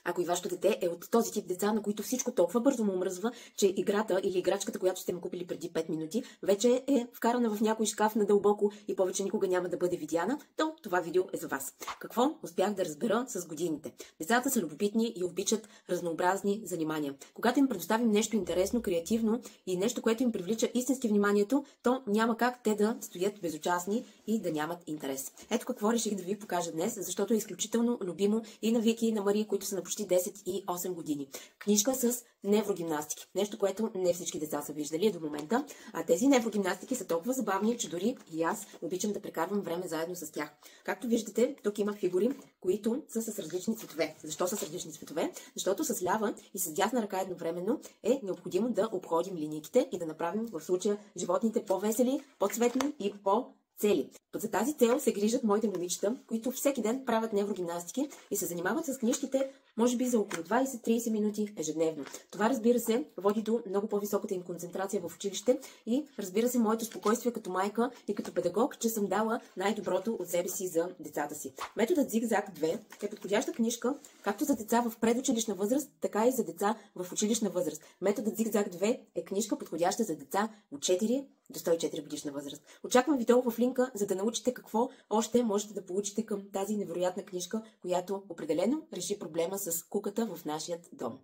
Ако и вашето дете е от този тип деца, на които всичко толкова бързо му омръзва, че играта или играчката, която сте му купили преди 5 минути, вече е вкарана в някой шкаф надълбоко и повече никога няма да бъде видяна, то това видео е за вас. Какво успях да разбера с годините? Децата са любопитни и обичат разнообразни занимания. Когато им предоставим нещо интересно, креативно и нещо, което им привлича истински вниманието, то няма как те да стоят безучастни и да нямат интерес. Ето какво реших да ви покажа днес, защото е изключително любимо и на Вики, и на Мария, които са на почти 10 и 8 години. Книжка с неврогимнастики. Нещо, което не всички деца са виждали до момента. А тези неврогимнастики са толкова забавни, че дори и аз обичам да прекарвам време заедно с тях. Както виждате, тук има фигури, които са с различни цветове. Защо с различни цветове? Защото с лява и с дясна ръка едновременно е необходимо да обходим линейките и да направим в случая животните по-весели, по-цветни и по-цели. За тази цел се грижат моите момичета, които всеки ден правят неврогимнастики и се занимават с книжките, може би за около 20-30 минути ежедневно. Това, разбира се, води до много по-високата им концентрация в училище и, разбира се, моето спокойствие като майка и като педагог, че съм дала най-доброто от себе си за децата си. Методът Зигзаг 2 е подходяща книжка както за деца в предучилищна възраст, така и за деца в училищна възраст. Методът Зигзаг 2 е книжка подходяща за деца от 4 до 104 годишна възраст. Очаквам видео в линка, за да научите какво още можете да получите към тази невероятна книжка, която определено реши проблема с куката в нашия дом.